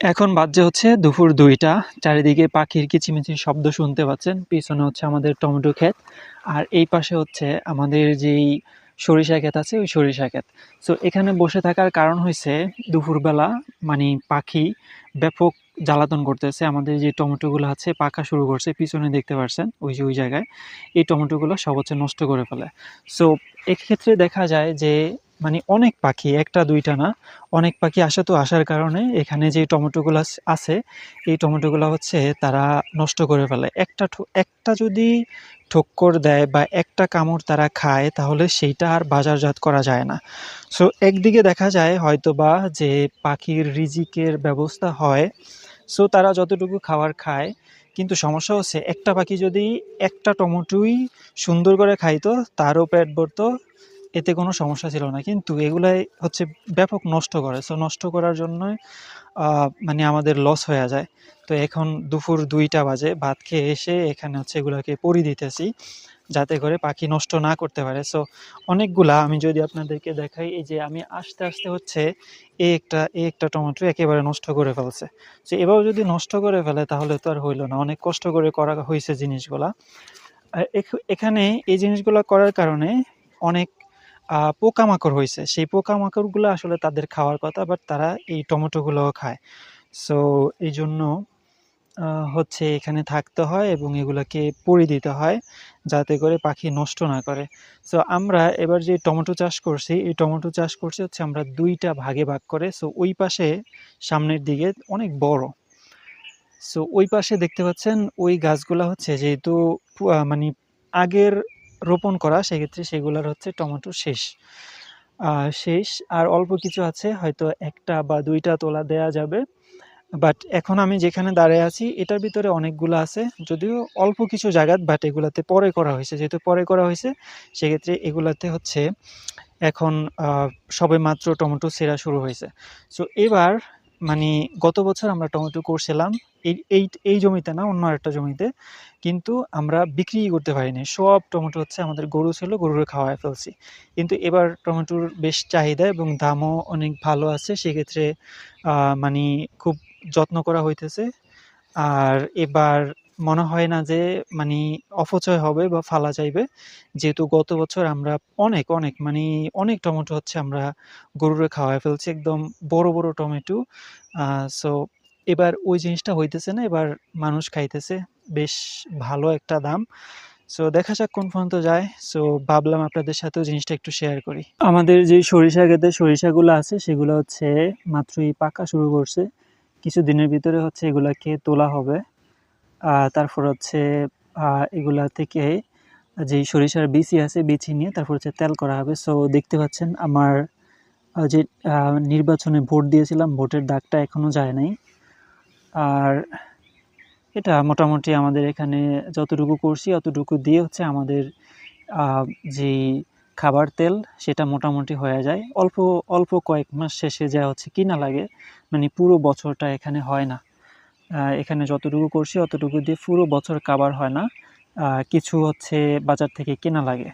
এখন বাজছে হচ্ছে দুপুর ২টা। চারিদিকে পাখির কিচিমিচির শব্দ শুনতে পাচ্ছেন। পিছনে হচ্ছে আমাদের টমেটো ক্ষেত। আর এই পাশে হচ্ছে আমাদের যেই সরিষা ক্ষেত আছে, ওই সরিষা ক্ষেত। সো এখানে বসে থাকার কারণ হইছে দুপুরবেলা পাখি ব্যাপক জ্বালাতন করতেছে। আমাদের যে টমেটোগুলো আছে পাকা শুরু করছে। পিছনে দেখতে পারছেন ওই যে ওই জায়গায়। এই টমেটোগুলো সব হচ্ছে নষ্ট করে ফেলে। সো এক্ষেত্রে দেখা যায় যে অনেক পাখি ১ টা ২ টা না, অনেক পাখি আসে, তো আসার কারণে এখানে যে টমেটোগুলো আছে, এই টমেটোগুলো হচ্ছে তারা নষ্ট করে ফেলে। একটা যদি ঠোক্কর দেয় বা একটা কামড় তারা খায়, তাহলে সেইটা আর বাজারজাত করা যায় না। সো একদিকে দেখা যায় হয়তোবা যে পাখির রিজিকের ব্যবস্থা হয়, সো তারা যতটুকু খাবার খায়। কিন্তু সমস্যা হচ্ছে একটা পাখি যদি একটা টমেটোই সুন্দর করে খাইতো, তারও পেট ভরতো, এতে কোনো সমস্যা ছিল না। কিন্তু এগুলাই হচ্ছে ব্যাপক নষ্ট করে। সো নষ্ট করার জন্যই আমাদের লস হয়ে যায়। তো এখন দুপুর ২টা বাজে। ভাত খেয়ে এসে এখানে হচ্ছে এগুলাকে পড়ি দিতেছি, যাতে করে পাখি নষ্ট না করতে পারে। সো অনেকগুলা আমি যদি আপনাদেরকে দেখাই, এই যে আমি আস্তে হচ্ছে এই একটা টমেটো একেবারে নষ্ট করে ফেলছে। সো এভাবে যদি নষ্ট করে ফেলে তাহলে তো আর হইল না। অনেক কষ্ট করে করা হইছে জিনিসগুলা। আর এখানে এই জিনিসগুলা করার কারণে অনেক পোকামাকড় হইছে। সেই পোকামাকড়গুলো আসলে তাদের খাওয়ার কথা, বাট তারা এই টমেটোগুলোও খায়। সো এইজন্য হচ্ছে এখানে থাকতে হয় এবং এগুলাকে পড়ি দিতে হয়, যাতে করে পাখি নষ্ট না করে। সো আমরা এবার যে টমেটো চাষ করছি, এই টমেটো চাষ করছি হচ্ছে আমরা ২ টা ভাগে ভাগ করে। সো ওই পাশে সামনের দিকে অনেক বড়। সো ওই পাশে দেখতে পাচ্ছেন ওই গাছগুলা হচ্ছে যেহেতু পু আ মানি আগের রোপণ করা, সেক্ষেত্রে সেগুলার হচ্ছে টমেটো শেষ। আ শেষ আর অল্প কিছু আছে, হয়তো ১ টা বা ২ টা তোলা দেয়া যাবে। বাট এখন আমি যেখানে দাঁড়ায় আছি এটার ভিতরে অনেকগুলা আছে। যদিও অল্প কিছু জায়গাত, বাট এগুলাতে পরে করা হইছে। যেহেতু পরে করা হইছে, সেক্ষেত্রে এগুলাতে হচ্ছে এখন আ সবেমাত্র টমেটো ছেঁড়া শুরু হইছে। সো এবার মানি গত বছর আমরা টমেটো করছিলাম এই জমিতে না, অন্য আরেকটা জমিতে। কিন্তু আমরা বিক্রিই করতে পারিনি। সব টমেটো হচ্ছে আমাদের গরু ছিল, গরুরে খাওয়ায় ফেলছি। কিন্তু এবার টমেটোর বেশ চাহিদা এবং দামও অনেক ভালো আছে। সেক্ষেত্রে আ মানি খুব যত্ন করা হইতেছে। আর এবার মনে হয় না যে মানি অপচয় হবে বা ফালা যাইবে। যেহেতু গত বছর আমরা অনেক টমেটো হচ্ছে আমরা গরুরে খাওয়ায় ফেলছি। একদম বড় টমেটো। আ সো এবার ওই জিনিসটা হইতেছে না। এবার মানুষ খাইতেছে। বেশ ভালো একটা দাম। সো দেখা যাক কোন পর্যন্ত যায়। সো ভাবলাম আপনাদের সাথেও জিনিসটা একটু শেয়ার করি। আমাদের যে সরিষা ক্ষেতে সরিষাগুলো আছে, সেগুলো হচ্ছে মাত্রই পাকা শুরু করছে। কিছুদিনের ভিতরে হচ্ছে এগুলাকে তোলা হবে। তারপর হচ্ছে আ এগুলা থেকে যেই সরিষার বিচি আছে, বিচি নিয়ে তারপর হচ্ছে তেল করা হবে। সো দেখতে পাচ্ছেন আমার যে আ নির্বাচনে ভোট দিয়েছিলাম, ভোটের দাগটা এখনো যায় নাই। আর এটা মোটামুটি আমাদের এখানে যতটুকু করছি অতটুকু দিয়ে হচ্ছে আমাদের আ যেই খাবার তেল, সেটা মোটামুটি হয়ে যায়। অল্প কয়েক মাস শেষে যা হচ্ছে কিনা লাগে, পুরো বছরটা এখানে হয় না। এখানে যতটুকু করছি অতটুকু দিয়ে পুরো বছর কাভার হয় না। কিছু হচ্ছে বাজার থেকে কেনা লাগে।